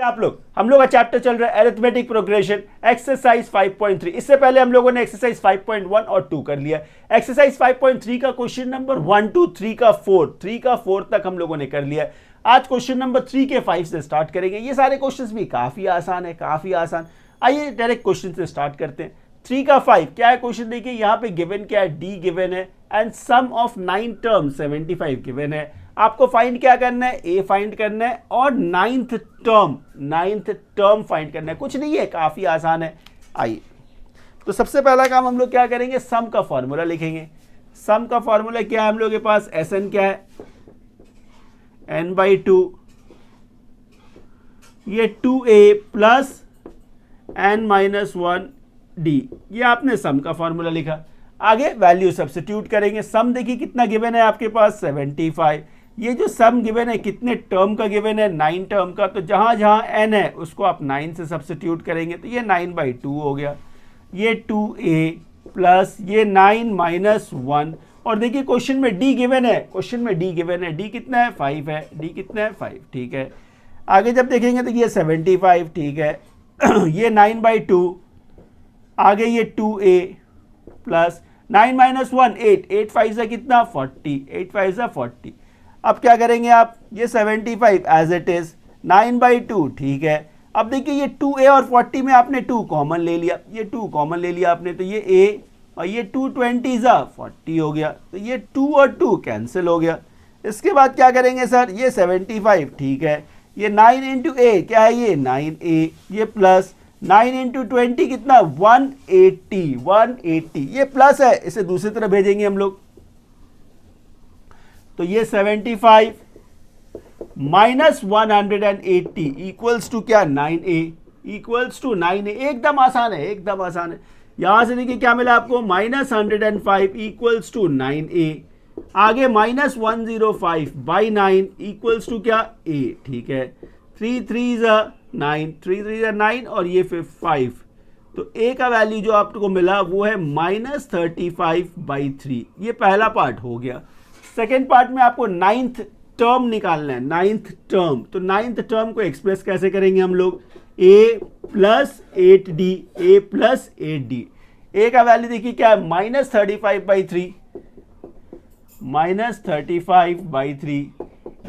आप लोग हम लोग का चैप्टर चल रहा है अरिथमेटिक प्रोग्रेशन एक्सरसाइज 5.3। इससे पहले हम लोगों ने एक्सरसाइज 5.1 और 2 कर लिया। एक्सरसाइज 5.3 का क्वेश्चन नंबर 1 2 3 का 4 तक हम लोगों ने कर लिया। आज क्वेश्चन नंबर 3 के 5 से स्टार्ट करेंगे। ये सारे क्वेश्चंस भी काफी आसान है, काफी आसान। आइए डायरेक्ट क्वेश्चन से स्टार्ट करते हैं। 3 का 5 क्या है क्वेश्चन, देखिए यहाँ पे गिवन क्या है, डी गिवन है and sum of 9 term 75 given है। आपको फाइंड क्या करना है, ए फाइंड करना है और नाइन्थ टर्म फाइंड करना है। कुछ नहीं है, काफी आसान है। आइए तो सबसे पहला काम हम लोग क्या करेंगे, सम का फॉर्मूला लिखेंगे। सम का फॉर्मूला क्या है हम लोग के पास, एस एन क्या है, n/2 ये 2a प्लस n-1d, ये आपने सम का फॉर्मूला लिखा। आगे वैल्यू सब्स्टिट्यूट करेंगे। सम देखिए कितना गिवन है आपके पास, 75। ये जो सम गिवन है कितने टर्म का गिवन है, 9 टर्म का। तो जहां जहां n है उसको आप 9 से सब्स्टिट्यूट करेंगे तो ये 9/2 हो गया। ये 2a प्लस ये 9-1। और देखिए क्वेश्चन में d गिवन है, d कितना है, 5 है। d कितना है, 5, ठीक है। आगे जब देखेंगे तो ये 75, ठीक है। ये 9/2, आगे ये 2a प्लस 9-1 8, 8 5 से कितना, 40, 8 5 से 40। अब क्या करेंगे आप, ये 75 एज इट इज, 9/2, ठीक है। अब देखिए ये 2a और 40 में आपने 2 कॉमन ले लिया, ये 2 कॉमन ले लिया आपने, तो ये a और ये 220 40 हो गया। तो ये 2 और 2 कैंसिल हो गया। इसके बाद क्या करेंगे सर, ये 75, ठीक है। ये 9 इंटू a क्या है, ये 9a, ये प्लस 9 इंटू 20 कितना, 180, ये प्लस है, इसे दूसरी तरफ भेजेंगे हम लोग। तो ये 75 माइनस 180 इक्वल्स टू क्या, 9a, इक्वल्स टू 9a। एकदम आसान है, एकदम आसान है। यहां से देखिए क्या मिला आपको, -105 इक्वल्स टू 9a। आगे -105 बाई 9 इक्वल्स टू क्या, a, ठीक है। 3 3 9 और ये फिर 5। तो a का वैल्यू जो आपको मिला वो है -35/3। ये पहला पार्ट हो गया। सेकेंड पार्ट में आपको 9th टर्म निकालना है, 9th टर्म। तो 9th टर्म को एक्सप्रेस कैसे करेंगे हम लोग, a plus 8d, a plus 8d। a का वैल्यू देखिए क्या है, -35/3, -35/3।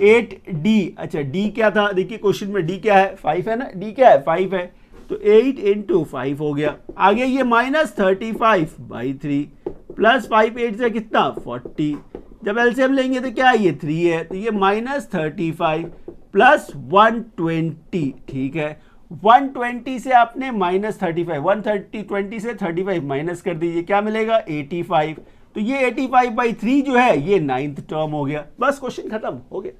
8d, अच्छा d क्या था, देखिए क्वेश्चन में d क्या है, 5 है ना, d क्या है, 5 है। तो 8 इंटू 5 हो गया। आगे ये -35/3 प्लस 5 8 से कितना, 40। जब एलसीएम लेंगे तो क्या है, ये 3 है। तो ये -35 प्लस 120, ठीक है। 120 से आपने -35, 120 से 35 माइनस कर दीजिए, क्या मिलेगा, 85। तो ये 85/3 जो है ये 9th टर्म हो गया। बस क्वेश्चन खत्म हो गया।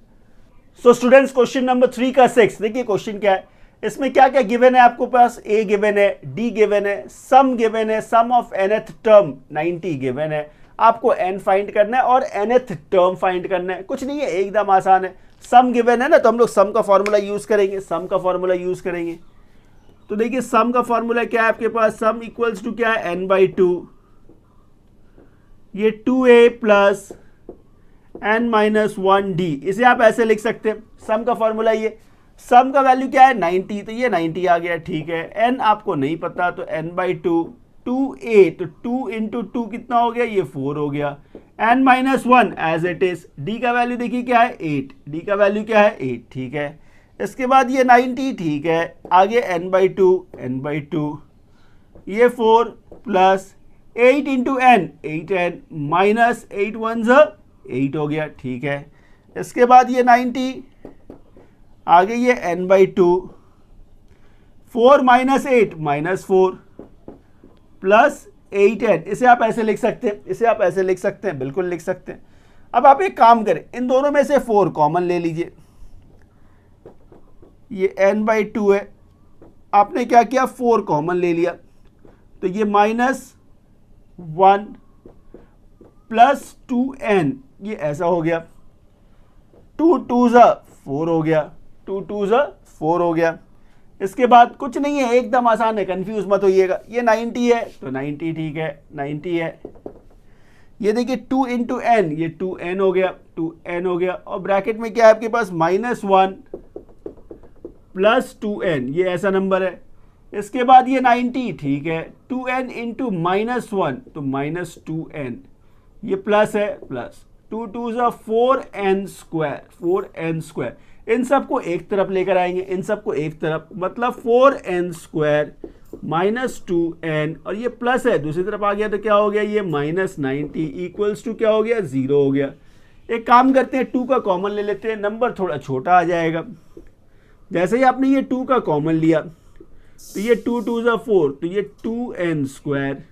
सो स्टूडेंट्स क्वेश्चन नंबर 3 का 6 देखिए क्वेश्चन क्या है। इसमें क्या क्या गिवन है आपको पास, a गिवन है, d गिवन है, सम गिवन है, सम ऑफ nth टर्म 90 गिवन है। आपको n फाइंड करना है और nth टर्म फाइंड करना है। कुछ नहीं है, एकदम आसान है। सम गिवन है ना, तो हम लोग सम का फॉर्मूला यूज करेंगे, तो देखिए सम का फॉर्मूला क्या है आपके पास, सम इक्वल्स टू क्या है, n/2, ये 2a प्लस n-1d। इसे आप ऐसे लिख सकते हैं, सम का फॉर्मूला ये। सम का वैल्यू क्या है, 90, तो ये 90 आ गया, ठीक है। n आपको नहीं पता तो n/2, 2a तो 2 इंटू 2 कितना हो गया, ये 4 हो गया। n-1 as it is. d का वैल्यू देखिए क्या है, 8, d का वैल्यू क्या है, 8, ठीक है। इसके बाद ये 90, ठीक है। आगे n/2 ये 4 plus 8 into n, 8n minus 8 1 8 हो गया, ठीक है। इसके बाद ये 90, आगे ये n/2, 4 माइनस 8 -4 प्लस 8n। इसे आप ऐसे लिख सकते हैं, बिल्कुल लिख सकते हैं। अब आप एक काम करें, इन दोनों में से 4 कॉमन ले लीजिए। ये n/2 है, आपने क्या किया, 4 कॉमन ले लिया, तो ये -1 प्लस 2n, ये ऐसा हो गया। 2 2 4 हो गया, 2 2 4 हो गया। इसके बाद कुछ नहीं है, एकदम आसान है, कंफ्यूज मत होइएगा। ये 90 है तो 90, ठीक है, 90 है। ये देखिए 2 इंटू एन, ये 2n हो गया, 2n हो गया। और ब्रैकेट में क्या है आपके पास, -1 प्लस 2n, ये ऐसा नंबर है। इसके बाद ये 90, ठीक है, 2n इंटू -1 तो -2n, ये प्लस है, plus 2 2 4n square, 4n square. इन सबको एक तरफ लेकर आएंगे, इन सबको एक तरफ, मतलब 4n स्क्वायर -2n, और ये प्लस है दूसरी तरफ आ गया तो क्या हो गया, ये -90 इक्वल्स टू क्या हो गया, 0 हो गया। एक काम करते हैं, 2 का कॉमन ले लेते हैं, नंबर थोड़ा छोटा आ जाएगा। जैसे ही आपने ये 2 का कॉमन लिया तो ये 2 2 4, तो ये 2n square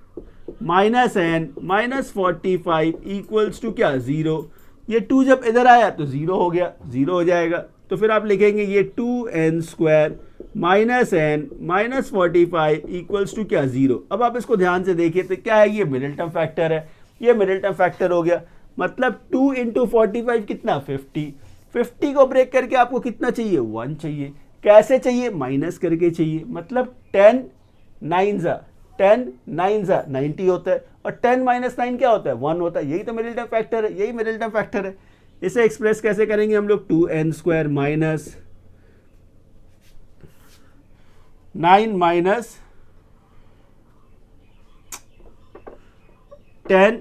-n -45 equals to क्या, 0। ये 2 जब इधर आया तो 0 हो गया, 0 हो जाएगा। तो फिर आप लिखेंगे ये 2n square -n -45 equals to क्या, 0। अब आप इसको ध्यान से देखिए तो क्या है, ये मिडिल टर्म फैक्टर है, ये मिडिल टर्म फैक्टर हो गया। मतलब 2 इंटू 45 कितना, 50। 50 को ब्रेक करके आपको कितना चाहिए, 1 चाहिए। कैसे चाहिए, माइनस करके चाहिए। मतलब 10 9 90 होता है, और 10 - 9 क्या होता है, 1 होता है। यही तो मिडिल टर्म फैक्टर है, यही मिडिल टर्म फैक्टर है। इसे एक्सप्रेस कैसे करेंगे हम लोग, 2n स्क्वायर -9 10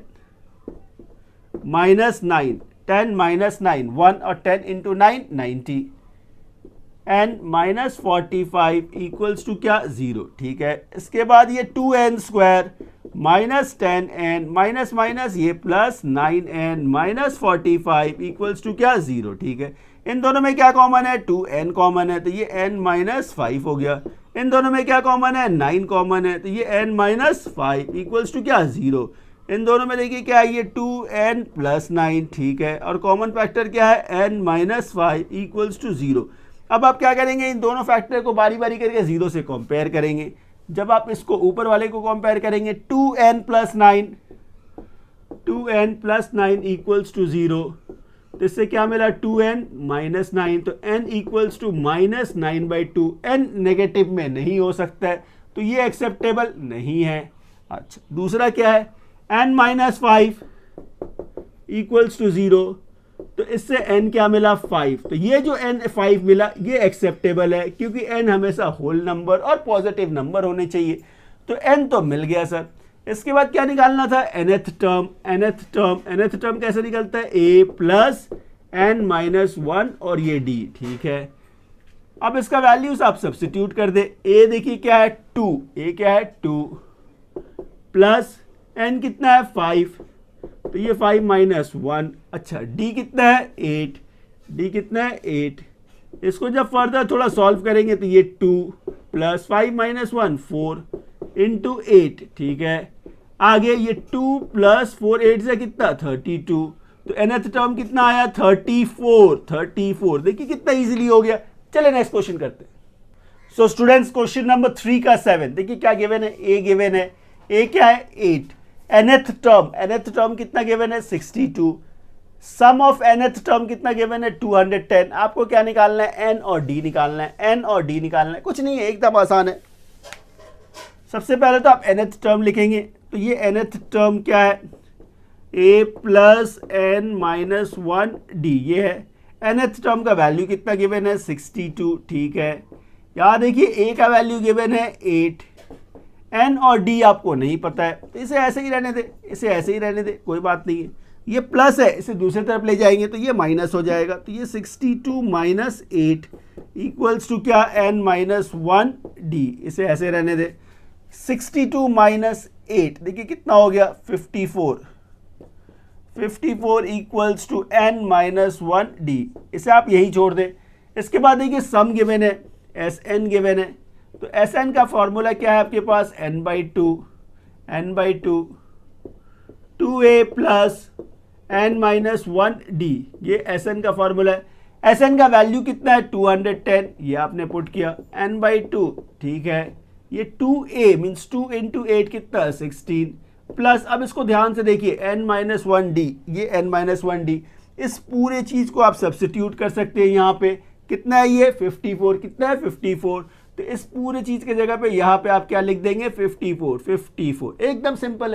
-9, 10 -9 1, और 10 इंटू 9 90, n -45 इक्वल्स टू क्या, 0, ठीक है। इसके बाद ये 2n square -10n minus minus ये प्लस 9n -45 इक्वल्स टू क्या, 0, ठीक है। इन दोनों में क्या कॉमन है, 2n कॉमन है, तो ये n -5 हो गया। इन दोनों में क्या कॉमन है, 9 कॉमन है, तो ये n -5 इक्वल्स टू क्या, 0। इन दोनों में देखिए क्या है, ये 2n + 9, ठीक है, और कॉमन फैक्टर क्या है, n -5 इक्वल्स टू 0। अब आप क्या करेंगे, इन दोनों फैक्टर को बारी बारी करके 0 से कंपेयर करेंगे। जब आप इसको ऊपर वाले को कंपेयर करेंगे, 2n + 9 इक्वल्स टू 0, तो इससे क्या मिला, 2n - 9, तो n equals to -9/2। n negative में नहीं हो सकता है, तो ये एक्सेप्टेबल नहीं है। अच्छा, दूसरा क्या है, n - 5 इक्वल्स टू 0, तो इससे n क्या मिला, 5। तो ये जो n 5 मिला ये एक्सेप्टेबल है, क्योंकि n हमेशा होल नंबर और पॉजिटिव नंबर होने चाहिए। तो n तो मिल गया सर। इसके बाद क्या निकालना था, nth टर्म कैसे निकलता है, a + n - 1 और ये d, ठीक है। अब इसका वैल्यूज आप सब्स्टिट्यूट कर दे। a देखिए क्या है, 2, a क्या है, 2 प्लस n कितना है, 5, तो ये 5 - 1। अच्छा, d कितना है, 8, d कितना है, 8। इसको जब फर्दर थोड़ा सॉल्व करेंगे तो ये 2 + 5 - 1 4 × 8, ठीक है। आगे ये 2 + 4 8 से कितना, 32। तो nth टर्म कितना आया, 34। देखिए कितना इजीली हो गया। चले नेक्स्ट क्वेश्चन करते हैं। सो स्टूडेंट्स, क्वेश्चन नंबर 3 का 7 देखिए क्या गिवन है, a गिवन है, a क्या है, 8। nth टर्म कितना गिवन है, 62। सम ऑफ nth टर्म कितना गिवन है, 210। आपको क्या निकालना है, n और d निकालना है, कुछ नहीं है, एकदम आसान है। सबसे पहले तो आप nth टर्म लिखेंगे, तो ये nth टर्म क्या है, a + n - 1 d, ये है। nth टर्म का वैल्यू कितना गिवन है, 62, ठीक है। यहाँ देखिए a का वैल्यू गिवन है 8, n और d आपको नहीं पता है, तो इसे ऐसे ही रहने दे, कोई बात नहीं है। ये प्लस है, इसे दूसरी तरफ ले जाएंगे तो ये माइनस हो जाएगा, तो ये 62 - 8 इक्वल्स टू क्या, n - 1 d, इसे ऐसे रहने दे। 62 - 8 देखिए कितना हो गया, 54 इक्वल्स टू n - 1 d, इसे आप यही छोड़ दें। इसके बाद देखिए सम गिवन है, Sn गिवन है, तो Sn का फॉर्मूला क्या है आपके पास, n/2 2a + n - 1 d, ये Sn का फॉर्मूला है। Sn का वैल्यू कितना है, 210, ये आपने पुट किया, n/2, ठीक है। ये 2a मीन्स 2 × 8 कितना, 16 प्लस, अब इसको ध्यान से देखिए, n - 1 d, ये n - 1 d, इस पूरे चीज को आप सब्स्टिट्यूट कर सकते हैं। यहाँ पे कितना है, ये 54, कितना है, 54। तो इस पूरे चीज के जगह पे यहाँ पे आप क्या लिख देंगे, 54। एकदम सिंपल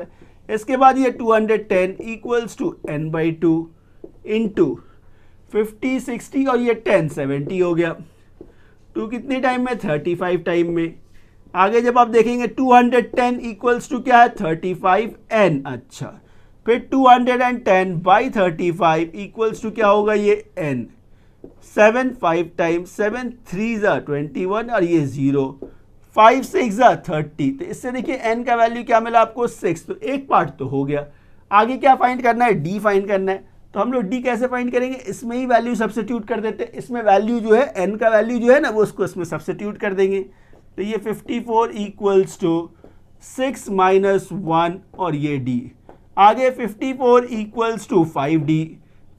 है। इसके बाद ये 210 इक्वल्स टू n/2 इंटू 50 60 और ये 10 70 हो गया। 2 कितनी टाइम में, 35 टाइम में। आगे जब आप देखेंगे 210 इक्वल्स टू क्या है, 35n। अच्छा, फिर 210 बाई 35 इक्वल्स टू क्या होगा, ये n। 7 5 टाइम, 7 3 ज़ा 21 और ये 0, 5 6 ज़ा 30। तो इससे देखिए n का वैल्यू क्या मिला आपको, 6। तो एक पार्ट तो हो गया। आगे क्या फाइंड करना है, d फाइंड करना है। तो हम लोग d कैसे फाइंड करेंगे, इसमें ही वैल्यू सब्स्टिट्यूट कर देते हैं। इसमें वैल्यू जो है n का वैल्यू जो है ना, वो उसको इसमें सब्स्टिट्यूट कर देंगे। तो ये 54 इक्वल्स टू 6 माइनस 1 और ये d। आगे 54 इक्वल्स टू 5d,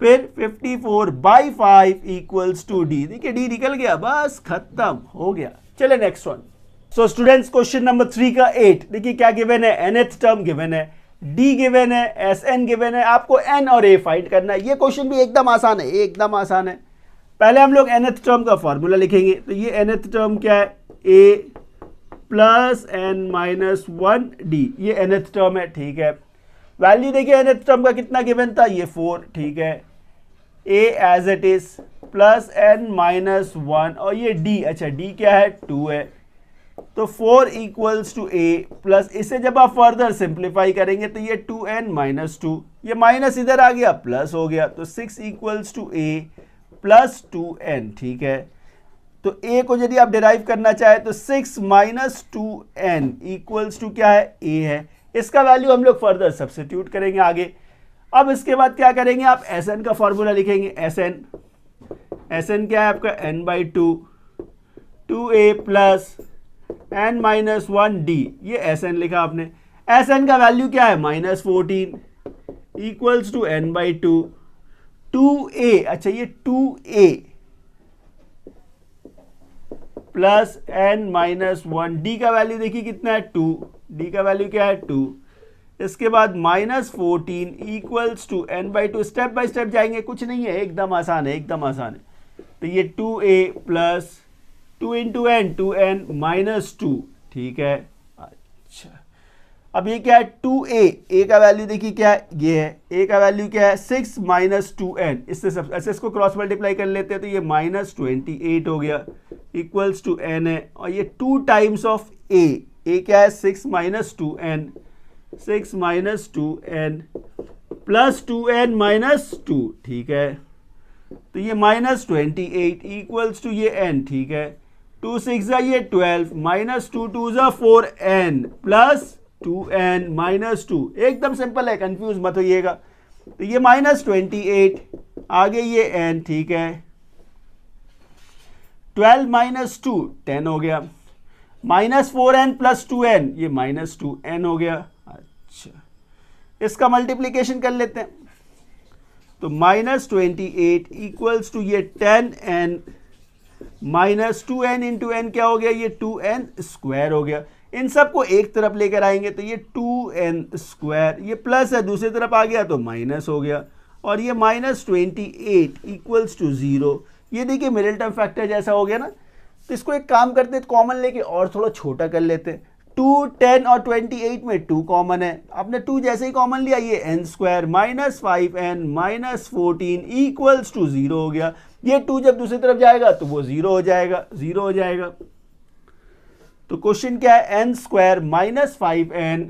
फिर 54 बाई 5 इक्वल्स टू d। देखिए d निकल गया, बस खत्म हो गया। चले next one. So students, question number 3 का 8 देखिए क्या गिवन है, nth टर्म गिवन है, d गिवन है, sn गिवन है, आपको n और a फाइंड करना है। ये क्वेश्चन भी एकदम आसान है, एकदम आसान है। पहले हम लोग nth टर्म का फॉर्मूला लिखेंगे। तो ये nth टर्म क्या है, a plus n minus 1d, ये nth टर्म है, ठीक है। वैल्यू देखिए nth टर्म का कितना गिवन था, ये 4, ठीक है। a as it is plus n minus 1 और ये d, अच्छा d क्या है, 2 है। तो 4 इक्वल्स टू a प्लस, इसे जब आप फर्दर सिंप्लीफाई करेंगे तो ये 2n माइनस 2, ये माइनस इधर आ गया, प्लस हो गया। तो 6 equals to a plus 2n, ठीक है। तो a को यदि आप डिराइव करना चाहे तो 6 माइनस 2n इक्वल्स टू क्या है, a है। इसका वैल्यू हम लोग फर्दर सब्स्टिट्यूट करेंगे आगे। अब इसके बाद क्या करेंगे, आप sn का फॉर्मूला लिखेंगे। sn क्या है आपका, n by 2, 2a plus n minus 1d, ये sn लिखा आपने। sn का वैल्यू क्या है, minus 14 equals to n by 2, 2a, अच्छा ये 2a plus n minus 1, d का वैल्यू देखिए कितना है, 2, d का वैल्यू क्या है, 2। इसके बाद minus 14 equals to n by 2, step by step जाएंगे, कुछ नहीं है, एकदम आसान है, एकदम आसान है। तो ये 2a plus 2 into n, 2n minus 2, ठीक है। अच्छा, अब ये क्या है, 2a, a का वैल्यू देखिए क्या है, ये है, a का वैल्यू क्या है, 6 माइनस 2n। इससे सब ऐसे इसको क्रॉस मल्टीप्लाई कर लेते हैं तो ये माइनस 28 हो गया, इक्वल्स टू n है। और ये 2 टाइम्स ऑफ a क्या है, 6 minus 2n, 6 minus 2n plus 2n minus 2, ठीक है। तो ये माइनस 28 इक्वल्स टू ये n, ठीक है। 2 6 ज़ा ये 12, माइनस 2 2 ज़ा 4n प्लस 2n माइनस 2। एकदम सिंपल है, कंफ्यूज मत होइएगा। तो ये माइनस 28, आगे ये n, ठीक है। 12 माइनस 2 10 हो गया, माइनस 4n प्लस 2n, ये माइनस 2n हो गया। अच्छा, इसका मल्टीप्लीकेशन कर लेते हैं। तो माइनस 28 इक्वल्स टू ये 10n minus 2n into n क्या हो गया, ये 2n स्क्वायर हो गया। इन सबको एक तरफ लेकर आएंगे तो ये 2n स्क्वायर, ये प्लस है, दूसरी तरफ आ गया तो माइनस हो गया। और ये माइनस 28 इक्वल्स टू 0, ये देखिए मिडिल टर्म फैक्टर जैसा हो गया ना। तो इसको एक काम करते हैं, कॉमन लेके और थोड़ा छोटा कर लेते हैं। 2 10 और 28 में 2 कॉमन है, आपने 2 जैसे ही कॉमन लिया, ये n square minus 5n minus 14 equals to 0 हो गया। ये 2 जब दूसरी तरफ जाएगा तो वो 0 हो जाएगा, 0 हो जाएगा। तो क्वेश्चन क्या है, n square minus 5n,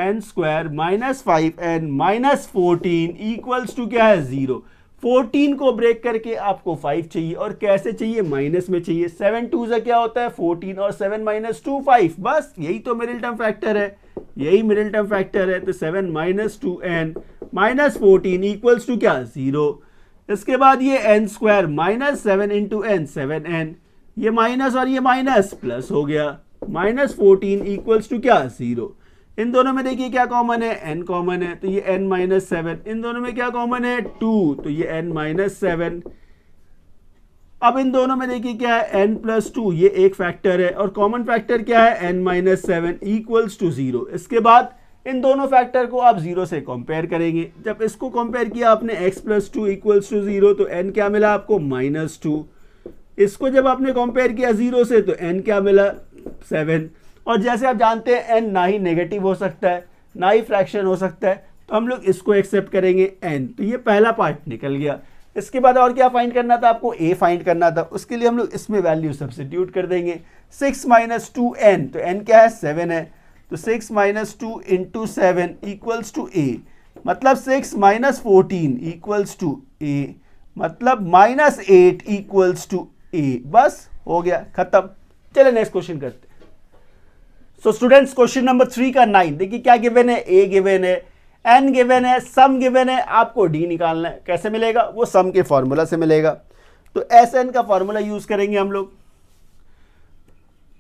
n square minus 5n minus 14 equals to क्या है, 0। 14 को ब्रेक करके आपको 5 चाहिए, और कैसे चाहिए, माइनस में चाहिए। 7 2 ज़ा क्या होता है, 14, और 7 माइनस 2 5, बस यही तो मिडिल टर्म फैक्टर है, यही मिडिल टर्म फैक्टर है। तो 7 minus 2n minus 14 equals to क्या, 0। इसके बाद ये n square minus 7 into n, 7n, ये माइनस और ये माइनस प्लस हो गया, माइनस 14 इक्वल्स टू क्या, 0। इन दोनों में देखिए क्या कॉमन है, n कॉमन है, तो ये n माइनस 7। इन दोनों में क्या कॉमन है, 2, तो ये n माइनस 7। अब इन दोनों में देखिए क्या है, n प्लस 2, ये एक फैक्टर है, और कॉमन फैक्टर क्या है, n माइनस 7 इक्वल्स टू 0। इसके बाद इन दोनों फैक्टर को आप 0 से कंपेयर करेंगे। जब इसको कंपेयर किया आपने x प्लस 2 इक्वल्स टू 0, तो n क्या मिला आपको, माइनस 2। इसको जब आपने कंपेयर किया 0 से, तो n क्या मिला, 7। और जैसे आप जानते हैं n ना ही नेगेटिव हो सकता है ना ही फ्रैक्शन हो सकता है, तो हम लोग इसको एक्सेप्ट करेंगे n। तो ये पहला पार्ट निकल गया। इसके बाद और क्या फाइंड करना था आपको, a फाइंड करना था। उसके लिए हम लोग इसमें वैल्यू सब्स्टिट्यूट कर देंगे। 6 माइनस 2n, तो n क्या है 7 है, तो 6 minus 2 into 7 equals to a, मतलब 6 माइनस 14 इक्वल्स टू a, मतलब -8 इक्वल्स टू a। बस हो गया, खत्म। चले नेक्स्ट क्वेश्चन करते हैं। सो स्टूडेंट्स क्वेश्चन नंबर 3 का 9, देखिए क्या गिवन है, a गिवन है, n गिवन है, सम गिवन है, आपको d निकालना है। कैसे मिलेगा, वो सम के फॉर्मूला से मिलेगा। तो Sn का फॉर्मूला यूज करेंगे हम लोग।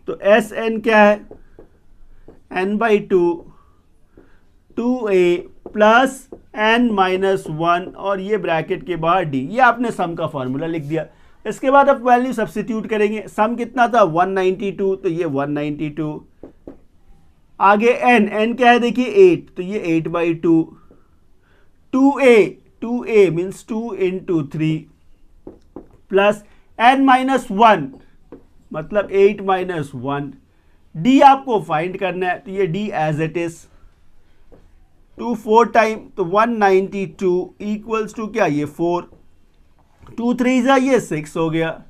तो Sn क्या है, n/2 2a plus n minus 1 और ये ब्रैकेट के बाहर d, ये आपने सम का फॉर्मूला लिख दिया। इसके बाद आप वैल्यू सब्स्टिट्यूट करेंगे। सम कितना था 192, तो ये 192, आगे n क्या है देखिए 8, तो ये 8/2, 2a means 2 into 3 plus n minus 1 मतलब 8 माइनस 1, d आपको फाइंड करना है, तो ये d as it is 2 4 time, तो 192 इक्वल्स टू क्या, ये 4, 2 3 जा ये 6 हो गया,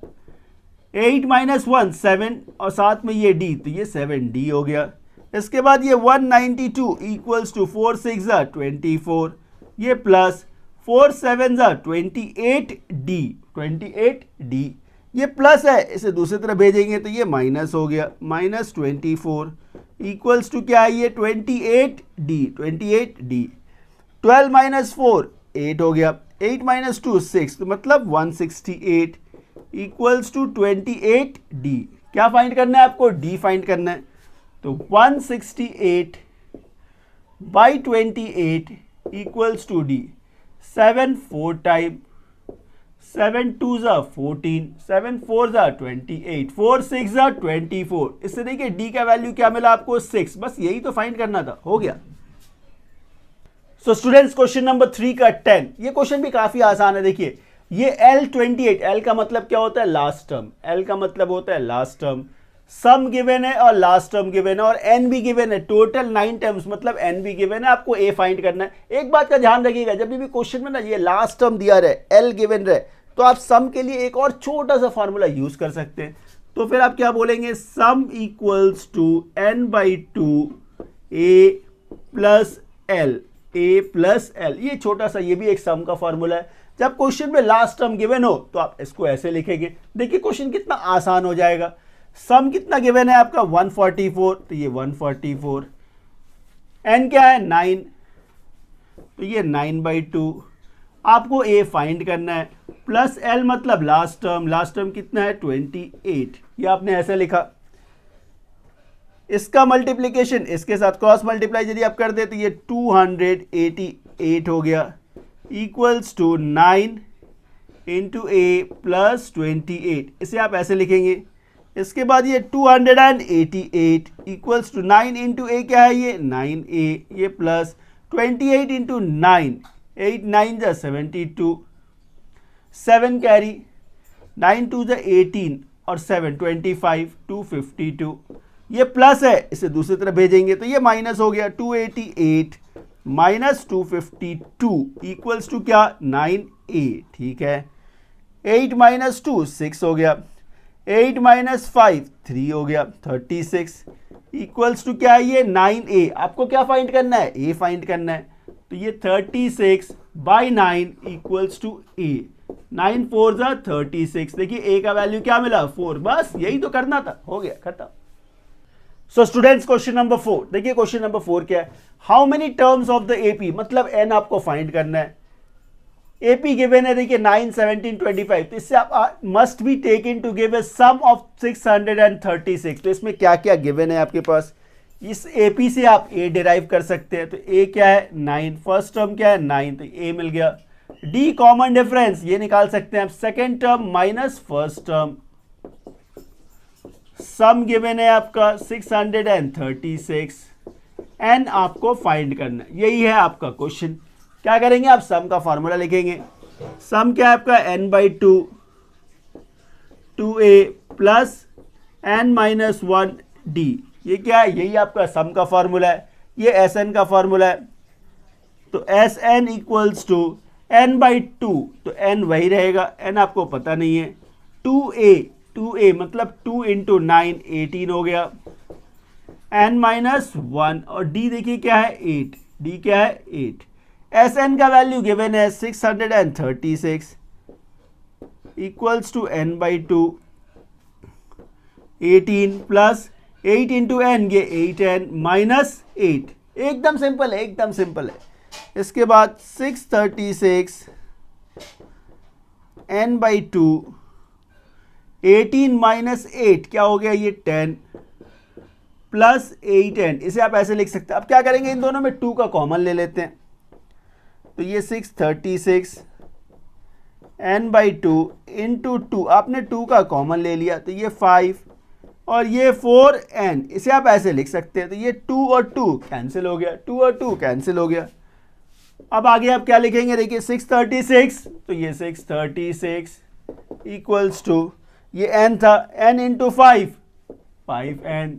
8 माइनस 1 7 और साथ में ये d, तो ये 7d हो गया। इसके बाद ये 192 इक्वल्स टू 4 6 जा 24, ये प्लस 4 7 जा 28d, 28d, ये प्लस है, इसे दूसरी तरफ भेजेंगे तो ये माइनस हो गया, -24 इक्वल्स टू क्या है, ये 28d, 28d। 12 माइनस 4 8 हो गया, 8 माइनस 2 6, तो मतलब 168 इक्वल्स टू 28d। क्या फाइंड करना है आपको, d फाइंड करना है। तो 168 by 28 equals to d, 7 4 time, 7 2 जा 14, 7 4 जा 28, 4 6 जा 24। इससे देखिए d का वैल्यू क्या मिला आपको 6, बस यही तो फाइंड करना था, हो गया। सो स्टूडेंट्स क्वेश्चन नंबर 3 का 10, ये क्वेश्चन भी काफी आसान है। देखिए ये L28, L का मतलब क्या होता है, लास्ट टर्म, L का मतलब होता है लास्ट टर्म, सम गिवन है और लास्ट टर्म गिवन है और n भी गिवन है, टोटल 9 टर्म्स मतलब n भी गिवन है, आपको a फाइंड करना है। एक बात का ध्यान रखिएगा, जब भी क्वेश्चन में ना ये लास्ट टर्म दिया रहे, l गिवन रहे, तो आप सम के लिए एक और छोटा सा फॉर्मूला यूज कर सकते हैं। तो फिर आप क्या बोलेंगे, sum equals to n/2 a plus l, a plus l, ये छोटा सा, ये भी एक सम का फॉर्मूला है। जब क्वेश्चन में लास्ट टर्म गिवन हो तो आप इसको ऐसे लिखेंगे। देखिए क्वेश्चन कितना आसान हो जाएगा। सम कितना गिवन है आपका 144, तो ये 144, n क्या है 9, तो ये 9/2, आपको a फाइंड करना है, प्लस l मतलब लास्ट टर्म कितना है 28, ये आपने ऐसे लिखा। इसका मल्टीप्लीकेशन इसके साथ क्रॉस मल्टीप्लाई यदि आप कर दे तो ये 288 हो गया, equals to 9 into a plus 28, इसे आप ऐसे लिखेंगे। इसके बाद ये 288 इक्वल्स टू 9 इंटू a क्या है, ये 9a, ये प्लस 28 इंटू 9, 8 9 जा 72, 7 कैरी, 9 2 जा 18 और 7 25, 252, ये प्लस है, इसे दूसरी तरफ भेजेंगे तो ये माइनस हो गया, 288 माइनस 252 इक्वल्स टू क्या 9a, ठीक है। 8 माइनस 2 6 हो गया, 8 माइनस 5 3 हो गया, 36 इक्वल्स टू क्या है, ये 9a। आपको क्या फाइंड करना है, a फाइंड करना है। तो ये 36 बाई 9 इक्वल्स टू a, 9 4 जा 36, देखिए a का वैल्यू क्या मिला 4, बस यही तो करना था, हो गया, खत्म। सो स्टूडेंट्स क्वेश्चन नंबर 4, देखिए क्वेश्चन नंबर 4 क्या है, how many terms of the AP, मतलब n आपको फाइंड करना है। एपी गिवन है देखिए 9 17 25, तो इससे आप must be taken to give a sum of 636। तो इसमें क्या क्या गिवन है आपके पास, इस एपी से आप a डिराइव कर सकते हैं। तो a क्या है 9, फर्स्ट टर्म क्या है 9, तो a मिल गया। d कॉमन डिफरेंस ये निकाल सकते हैं आप, second term minus first term, sum given है आपका 636, n आपको फाइंड करना है, यही है आपका क्वेश्चन। क्या करेंगे आप, सम का फॉर्मूला लिखेंगे। सम क्या है आपका n/2 2a plus n minus 1d, ये क्या है, यही आपका सम का फॉर्मूला है, ये Sn का फॉर्मूला है। तो Sn equals to n by 2, तो n वही रहेगा, n आपको पता नहीं है। 2a मतलब 2 इंटू 9 18 हो गया, n माइनस 1, और d देखिए क्या है 8, d क्या है 8। Sn का वैल्यू गिवन है 636 equals to n by 2 18 plus 8 into n, ये 8n माइनस 8। एकदम सिंपल है, एकदम सिंपल है। इसके बाद 636 n बाई 2 18 माइनस 8 क्या हो गया, ये 10 प्लस 8n, इसे आप ऐसे लिख सकते हैं। अब क्या करेंगे, इन दोनों में 2 का कॉमन ले लेते हैं, तो ये 636 n बाई 2 इंटू 2, आपने 2 का कॉमन ले लिया तो ये 5 और ये 4n, इसे आप ऐसे लिख सकते हैं। तो ये 2 और 2 कैंसिल हो गया, 2 और 2 कैंसिल हो गया। अब आगे आप क्या लिखेंगे, देखिए 636, तो ये 636 इक्वल्स टू, ये n था, n into 5n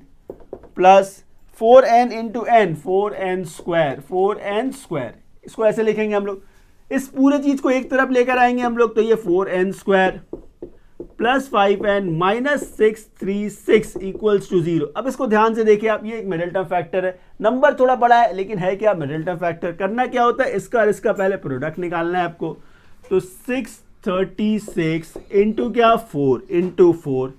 plus 4n into n, 4n square, इसको ऐसे लिखेंगे हम लोग। इस पूरे चीज को एक तरफ लेकर आएंगे हम लोग, तो ये 4n square plus 5n minus 636 equals to 0। अब इसको ध्यान से देखिए आप, ये एक मिडिल टर्म फैक्टर है, नंबर थोड़ा बड़ा है लेकिन है क्या, मिडिल टर्म फैक्टर। करना क्या होता है, इसका और इसका पहले प्रोडक्ट निकालना है आपको। तो 636 इंटू क्या, 4 इंटू 4,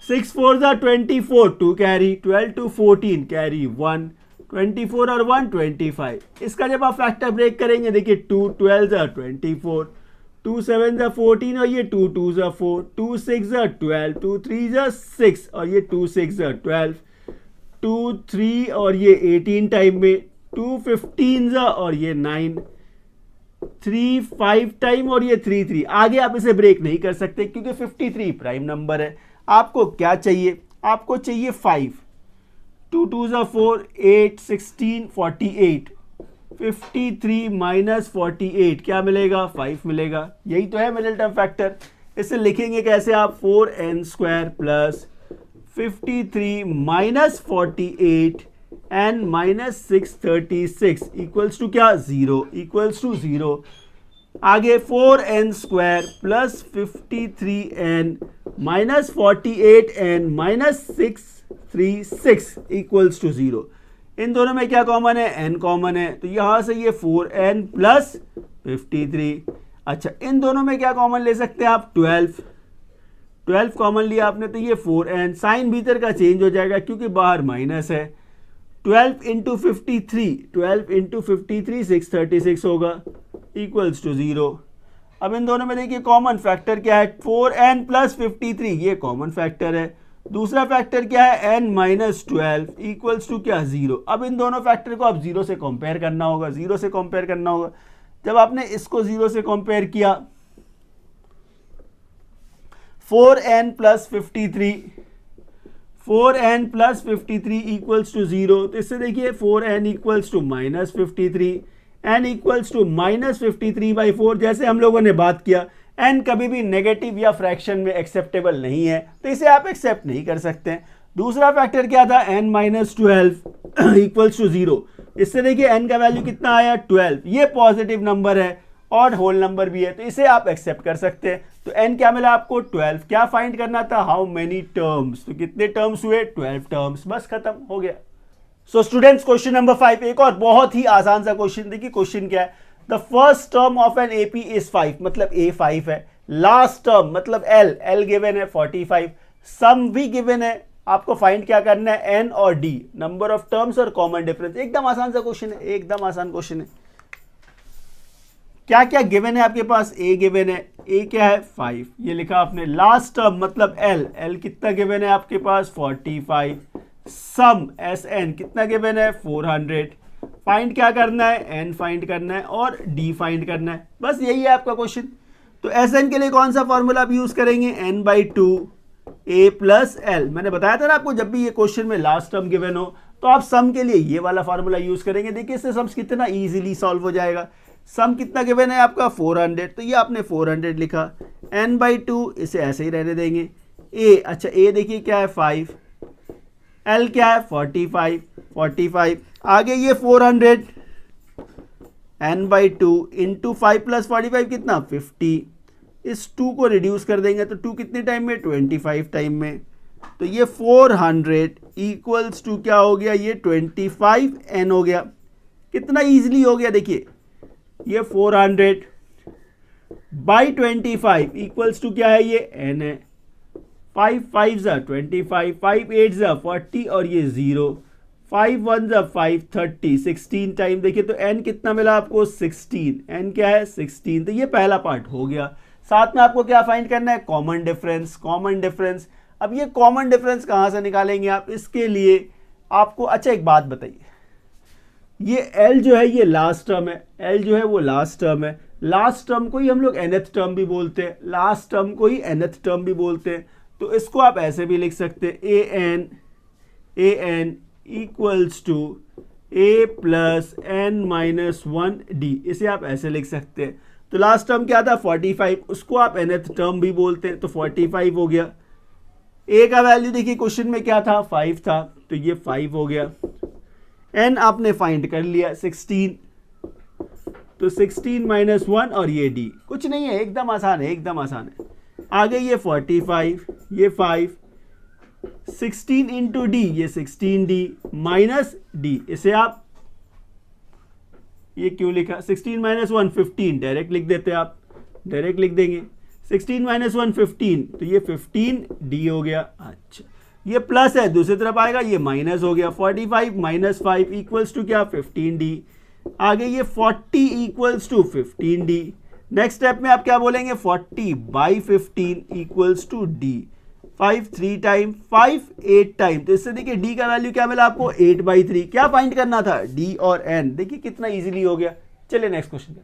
6 4 जा 24, 2 कैरी, 12 टू 14 कैरी 1, 24 और 1 25। इसका जब आप फैक्टर ब्रेक करेंगे, देखिए 2 12 जा 24, 2 7 जा 14 और ये 2 2 जा 4, 2 6 जा 12, 2 3 जा 6 और ये 2 6 जा 12, 2 3 और ये 18 टाइम में, 2 15 जा और ये 9, 3 5 टाइम और ये 3 3। आगे आप इसे ब्रेक नहीं कर सकते क्योंकि 53 प्राइम नंबर है। आपको क्या चाहिए, आपको चाहिए 5, 2 2 जा 4, 8 16 48, 53 माइनस 48 क्या मिलेगा, 5 मिलेगा। यही तो है मिडिल टर्म फैक्टर। इसे लिखेंगे कैसे आप, 4n square plus 53 minus 48 n minus 636 equals to क्या, 0, इक्वल्स टू 0। आगे 4n square plus 53n minus 48n minus 636 equals to 0। इन दोनों में क्या कॉमन है, n कॉमन है, तो यहां से ये 4n प्लस 53। अच्छा, इन दोनों में क्या कॉमन ले सकते हैं आप, 12 कॉमन लिया आपने, तो ये 4n, साइन भीतर का चेंज हो जाएगा क्योंकि बाहर माइनस है। 12 इंटू 53 636 होगा इक्वल्स टू 0। अब इन दोनों में देखिए कॉमन फैक्टर क्या है, 4n प्लस 53, ये कॉमन फैक्टर है। दूसरा फैक्टर क्या है, n माइनस 12 इक्वल्स टू क्या, 0। अब इन दोनों फैक्टर को आप 0 से कंपेयर करना होगा, 0 से कंपेयर करना होगा। जब आपने इसको 0 से कंपेयर किया, 4n प्लस 53 इक्वल्स टू 0, तो इससे देखिए 4n equals to minus 53, n equals to minus 53/4। जैसे हम लोगों ने बात किया, n कभी भी नेगेटिव या फ्रैक्शन में एक्सेप्टेबल नहीं है, तो इसे आप एक्सेप्ट नहीं कर सकते हैं। दूसरा फैक्टर क्या था, n माइनस 12 इक्वल्स टू 0। इससे देखिए n का वैल्यू कितना आया, 12। ये पॉजिटिव नंबर है और होल नंबर भी है, तो इसे आप एक्सेप्ट कर सकते हैं। तो n क्या मिला आपको, 12। क्या फाइंड करना था, हाउ मेनी टर्म्स, तो कितने टर्म्स हुए, 12 टर्म्स, बस खत्म हो गया। सो स्टूडेंट्स, क्वेश्चन नंबर 5 एक और बहुत ही आसान सा क्वेश्चन। देखिए क्वेश्चन क्या है, the first term of an AP is 5, मतलब a 5 है। लास्ट टर्म मतलब l गिवन है 45, सम भी गिवन है। आपको फाइंड क्या करना है, n और d, नंबर ऑफ टर्म्स और कॉमन डिफरेंस। एकदम आसान सा क्वेश्चन है, एकदम आसान क्वेश्चन है। क्या क्या गिवन है आपके पास, a गिवन है, a क्या है 5, ये लिखा आपने। लास्ट टर्म मतलब l कितना गिवन है आपके पास, 45। सम Sn कितना गिवन है, 400। फाइंड क्या करना है, n फाइंड करना है और d फाइंड करना है, बस यही है आपका क्वेश्चन। तो Sn के लिए कौन सा फॉर्मूला आप यूज करेंगे, n/2 a प्लस l। मैंने बताया था ना आपको, जब भी ये क्वेश्चन में लास्ट टर्म गिवन हो तो आप सम के लिए ये वाला फॉर्मूला यूज करेंगे। देखिए इससे सम्स कितना इजीली सॉल्व हो जाएगा। सम कितना गिवन है आपका, 400, तो ये आपने 400 लिखा। n/2 इसे ऐसे ही रहने देंगे। a, अच्छा a देखिए क्या है 5, l क्या है 45। आगे ये 400, n/2 इंटू 5 प्लस 45 कितना 50। इस 2 को रिड्यूस कर देंगे तो 2 कितने टाइम में 25 टाइम में। तो ये 400 इक्वल्स टू क्या हो गया, ये 25n हो गया। कितना इजीली हो गया देखिए, ये 400 बाई 25 इक्वल्स टू क्या है, ये n है। 5 5 ज़ा 25, 5 8 ज़ा 40 और ये 0, 5 1 ज़ा 5 30, 16 टाइम। देखिए तो n कितना मिला आपको 16, n क्या है 16। तो ये पहला पार्ट हो गया। साथ में आपको क्या फाइंड करना है, कॉमन डिफरेंस। कॉमन डिफरेंस, अब ये कॉमन डिफरेंस कहाँ से निकालेंगे आप, इसके लिए आपको अच्छा एक बात बताइए, ये L जो है ये लास्ट टर्म है, L जो है वो लास्ट टर्म है। लास्ट टर्म को ही हम लोग nth टर्म भी बोलते हैं, लास्ट टर्म को ही nth टर्म भी बोलते हैं। तो इसको आप ऐसे भी लिख सकते हैं, an equals to a plus n-1d, इसे आप ऐसे लिख सकते हैं। तो लास्ट टर्म क्या था 45, उसको आप nth टर्म भी बोलते हैं, तो 45 हो गया। a का वैल्यू देखिए क्वेश्चन में क्या था 5 था, तो ये 5 हो गया। n आपने फाइंड कर लिया 16, तो 16 - 1 और ये d, कुछ नहीं है, एकदम आसान है, एकदम आसान है। आगे ये 45, ये 5, 16 इंटू डी, ये 16d माइनस d, इसे आप ये क्यों लिखा, 16 - 1 15, डायरेक्ट लिख देते हैं आप, डायरेक्ट लिख देंगे 16 - 1 15, तो ये 15d हो गया। अच्छा ये प्लस है, दूसरी तरफ आएगा ये माइनस हो गया। 45 - 5 इक्वल्स टू क्या 15d। आगे ये 40 equals to 15d। Next step में आप क्या बोलेंगे 40/15 equals to d। 5 3 time, 5 8 time, तो इससे देखिए d का वैल्यू क्या मिला आपको 8/3। क्या फाइंड करना था, d और n। देखिए कितना इजीली हो गया। चलिए नेक्स्ट क्वेश्चन।